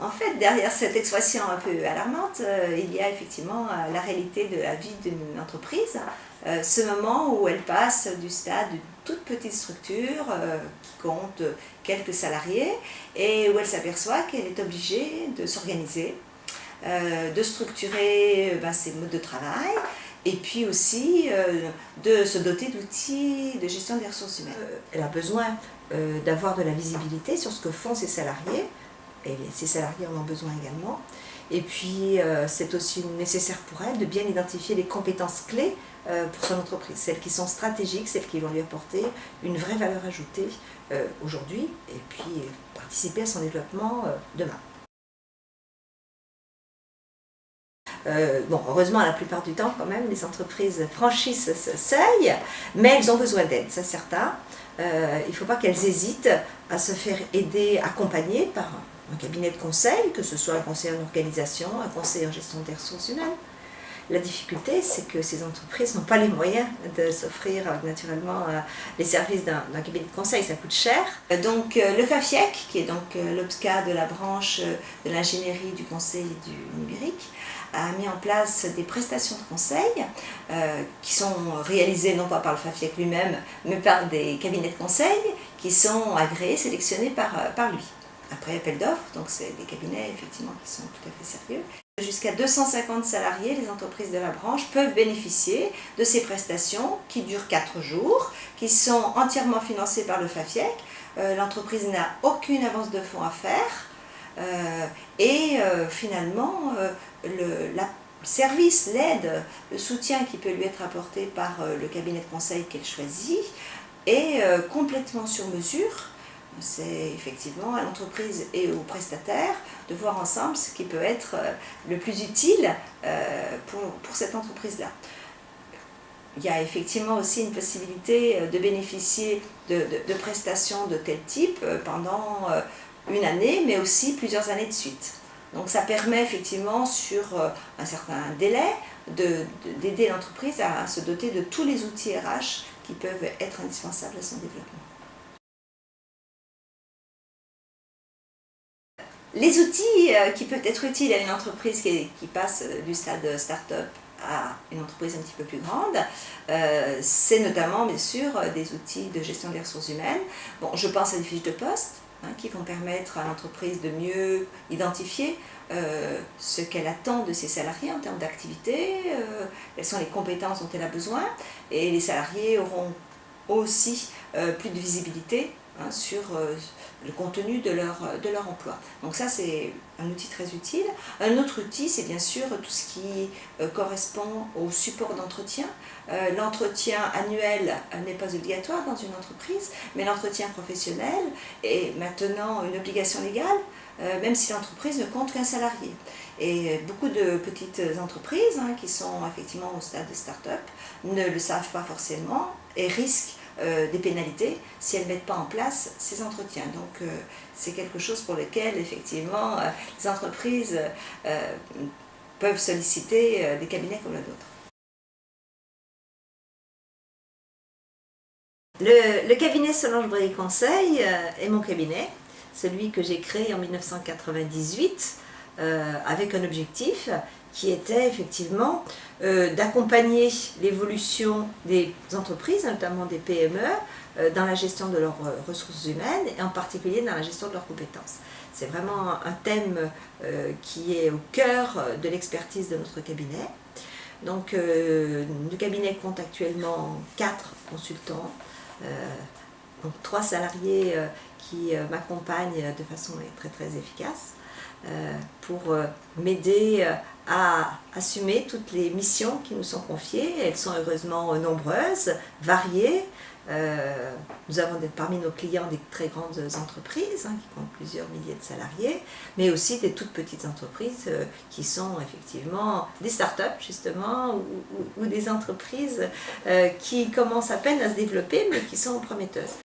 En fait, derrière cette expression un peu alarmante, il y a effectivement la réalité de la vie d'une entreprise. Ce moment où elle passe du stade d'une toute petite structure qui compte quelques salariés et où elle s'aperçoit qu'elle est obligée de s'organiser, de structurer ses modes de travail et puis aussi de se doter d'outils de gestion des ressources humaines. Elle a besoin d'avoir de la visibilité sur ce que font ses salariés, et ses salariés en ont besoin également. Et puis c'est aussi nécessaire pour elle de bien identifier les compétences clés pour son entreprise, celles qui sont stratégiques, celles qui vont lui apporter une vraie valeur ajoutée aujourd'hui et puis participer à son développement demain. Heureusement, la plupart du temps, quand même, les entreprises franchissent ce seuil, mais elles ont besoin d'aide, c'est certain. Il ne faut pas qu'elles hésitent à se faire aider, accompagner par un cabinet de conseil, que ce soit un conseiller en organisation, un conseiller en gestion des ressources humaines. La difficulté, c'est que ces entreprises n'ont pas les moyens de s'offrir naturellement les services d'un cabinet de conseil, ça coûte cher. Donc le FAFIEC, qui est donc l'OPSCA de la branche de l'ingénierie, du conseil et du numérique, a mis en place des prestations de conseil qui sont réalisées non pas par le FAFIEC lui-même, mais par des cabinets de conseil qui sont agréés, sélectionnés par lui. Après appel d'offres, donc c'est des cabinets effectivement qui sont tout à fait sérieux. Jusqu'à 250 salariés, les entreprises de la branche peuvent bénéficier de ces prestations qui durent 4 jours, qui sont entièrement financées par le FAFIEC. L'entreprise n'a aucune avance de fonds à faire et finalement le service, l'aide, le soutien qui peut lui être apporté par le cabinet de conseil qu'elle choisit est complètement sur mesure. C'est effectivement à l'entreprise et aux prestataires de voir ensemble ce qui peut être le plus utile pour cette entreprise-là. Il y a effectivement aussi une possibilité de bénéficier de prestations de tel type pendant une année, mais aussi plusieurs années de suite. Donc ça permet effectivement sur un certain délai d'aider l'entreprise à se doter de tous les outils RH qui peuvent être indispensables à son développement. Les outils qui peuvent être utiles à une entreprise qui passe du stade start-up à une entreprise un petit peu plus grande, c'est notamment bien sûr des outils de gestion des ressources humaines. Bon, je pense à des fiches de poste qui vont permettre à l'entreprise de mieux identifier ce qu'elle attend de ses salariés en termes d'activité, quelles sont les compétences dont elle a besoin, et les salariés auront aussi plus de visibilité sur le contenu de leur emploi. Donc ça, c'est un outil très utile. Un autre outil, c'est bien sûr tout ce qui correspond au support d'entretien. L'entretien annuel n'est pas obligatoire dans une entreprise, mais l'entretien professionnel est maintenant une obligation légale, même si l'entreprise ne compte qu'un salarié. Et beaucoup de petites entreprises qui sont effectivement au stade de start-up ne le savent pas forcément et risquent des pénalités si elles ne mettent pas en place ces entretiens. Donc c'est quelque chose pour lequel effectivement les entreprises peuvent solliciter des cabinets comme le nôtre. Le cabinet Solange Bréhy Conseil est mon cabinet, celui que j'ai créé en 1998 avec un objectif qui était effectivement d'accompagner l'évolution des entreprises, notamment des PME, dans la gestion de leurs ressources humaines et en particulier dans la gestion de leurs compétences. C'est vraiment un thème qui est au cœur de l'expertise de notre cabinet. Donc le cabinet compte actuellement 4 consultants, donc 3 salariés qui m'accompagnent de façon très très efficace pour m'aider à assumer toutes les missions qui nous sont confiées. Elles sont heureusement nombreuses, variées. Nous avons parmi nos clients des très grandes entreprises qui comptent plusieurs milliers de salariés, mais aussi des toutes petites entreprises qui sont effectivement des start-up justement ou des entreprises qui commencent à peine à se développer mais qui sont prometteuses.